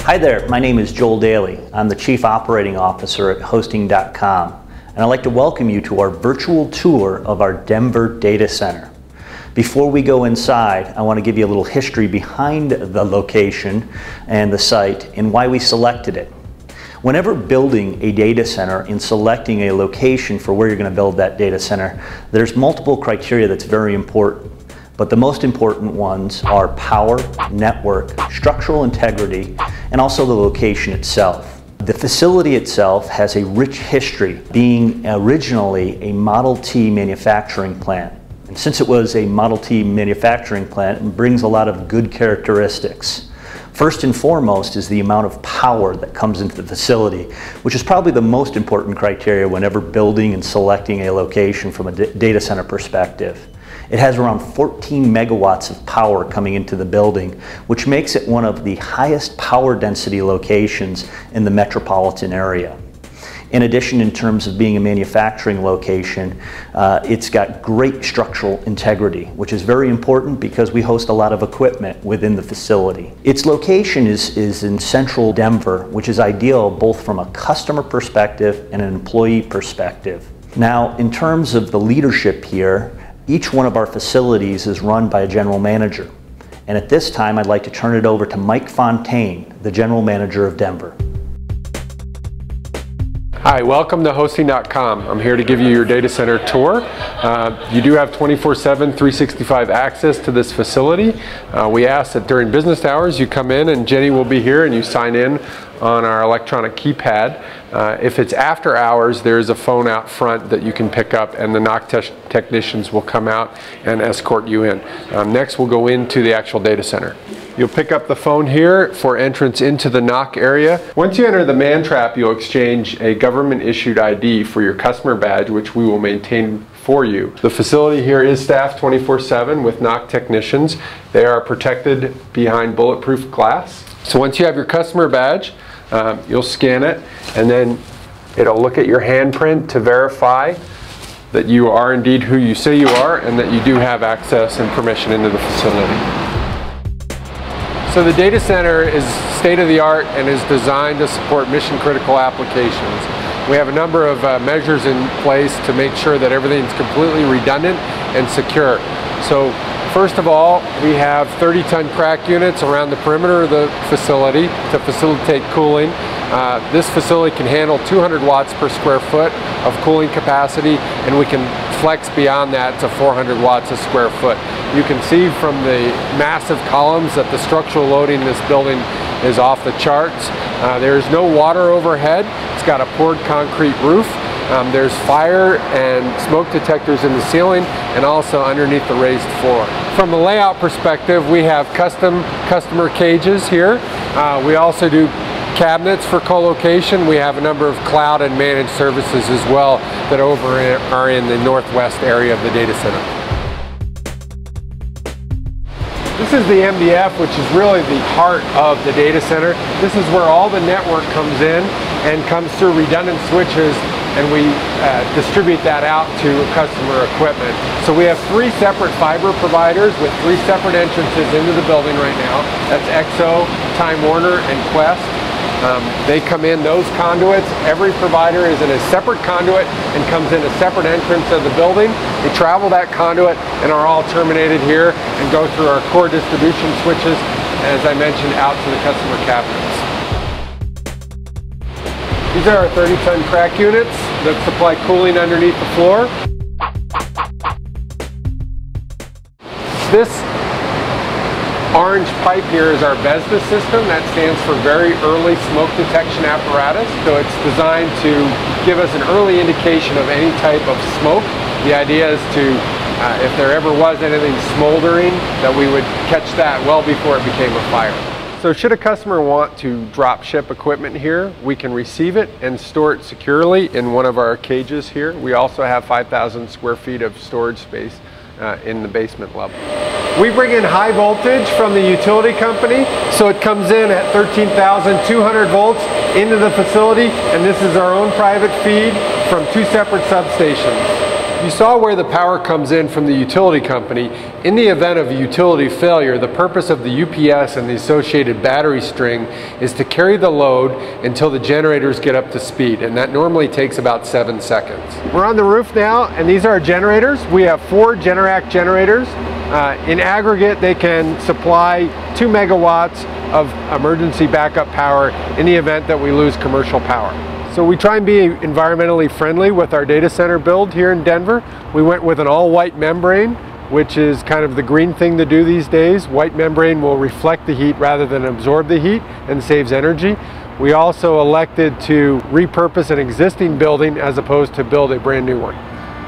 Hi there, my name is Joel Daly. I'm the Chief Operating Officer at Hosting.com, and I'd like to welcome you to our virtual tour of our Denver data center. Before we go inside, I want to give you a little history behind the location and the site and why we selected it. Whenever building a data center and selecting a location for where you're going to build that data center, there's multiple criteria that's very important. But the most important ones are power, network, structural integrity, and also the location itself. The facility itself has a rich history, being originally a Model T manufacturing plant. And since it was a Model T manufacturing plant, it brings a lot of good characteristics. First and foremost is the amount of power that comes into the facility, which is probably the most important criteria whenever building and selecting a location from a data center perspective. It has around 14 megawatts of power coming into the building, which makes it one of the highest power density locations in the metropolitan area. In addition, in terms of being a manufacturing location, it's got great structural integrity, which is very important because we host a lot of equipment within the facility. Its location is in central Denver, which is ideal both from a customer perspective and an employee perspective. Now, in terms of the leadership here, each one of our facilities is run by a general manager. And at this time, I'd like to turn it over to Mike Fontaine, the general manager of Denver. Hi, welcome to Hosting.com. I'm here to give you your data center tour. You do have 24/7, 365 access to this facility. We ask that during business hours you come in and Jenny will be here and you sign in on our electronic keypad. If it's after hours, there's a phone out front that you can pick up and the NOC technicians will come out and escort you in. Next we'll go into the actual data center. You'll pick up the phone here for entrance into the NOC area. Once you enter the man trap, you'll exchange a government issued ID for your customer badge, which we will maintain for you. The facility here is staffed 24/7 with NOC technicians. They are protected behind bulletproof glass. So once you have your customer badge, you'll scan it and then it'll look at your handprint to verify that you are indeed who you say you are and that you do have access and permission into the facility. So the data center is state-of-the-art and is designed to support mission-critical applications. We have a number of measures in place to make sure that everything's completely redundant and secure. So first of all, we have 30-ton crack units around the perimeter of the facility to facilitate cooling. This facility can handle 200 watts per square foot of cooling capacity, and we can flex beyond that to 400 watts a square foot. You can see from the massive columns that the structural loading in this building is off the charts. There's no water overhead. It's got a poured concrete roof. There's fire and smoke detectors in the ceiling and also underneath the raised floor. From a layout perspective, we have custom customer cages here. We also do cabinets for co-location. We have a number of cloud and managed services as well that are in the northwest area of the data center. This is the MDF, which is really the heart of the data center. This is where all the network comes in and comes through redundant switches, and we distribute that out to customer equipment. So we have 3 separate fiber providers with 3 separate entrances into the building right now. That's EXO, Time Warner, and Qwest. They come in those conduits. Every provider is in a separate conduit and comes in a separate entrance of the building. They travel that conduit and are all terminated here and go through our core distribution switches, as I mentioned, out to the customer cabinets. These are our 30-ton crack units that supply cooling underneath the floor. This orange pipe here is our BESDA system. That stands for Very Early Smoke Detection Apparatus. So it's designed to give us an early indication of any type of smoke. The idea is to, if there ever was anything smoldering, that we would catch that well before it became a fire. So should a customer want to drop ship equipment here, we can receive it and store it securely in one of our cages here. We also have 5,000 square feet of storage space in the basement level. We bring in high voltage from the utility company, so it comes in at 13,200 volts into the facility, and this is our own private feed from 2 separate substations. You saw where the power comes in from the utility company. In the event of a utility failure, the purpose of the UPS and the associated battery string is to carry the load until the generators get up to speed, and that normally takes about 7 seconds. We're on the roof now, and these are our generators. We have 4 Generac generators. In aggregate, they can supply 2 megawatts of emergency backup power in the event that we lose commercial power. So we try and be environmentally friendly with our data center build here in Denver. We went with an all-white membrane, which is kind of the green thing to do these days. White membrane will reflect the heat rather than absorb the heat and saves energy. We also elected to repurpose an existing building as opposed to build a brand new one.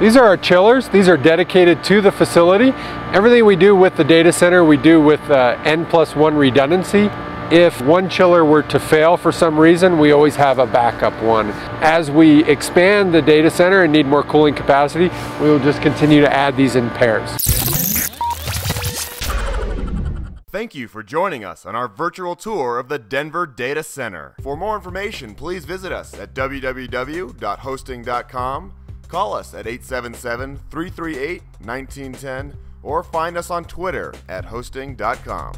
These are our chillers. These are dedicated to the facility. Everything we do with the data center, we do with N+1 redundancy. If one chiller were to fail for some reason, we always have a backup one. As we expand the data center and need more cooling capacity, we will just continue to add these in pairs. Thank you for joining us on our virtual tour of the Denver Data Center. For more information, please visit us at www.hosting.com, call us at 877-338-1910, or find us on Twitter at hosting.com.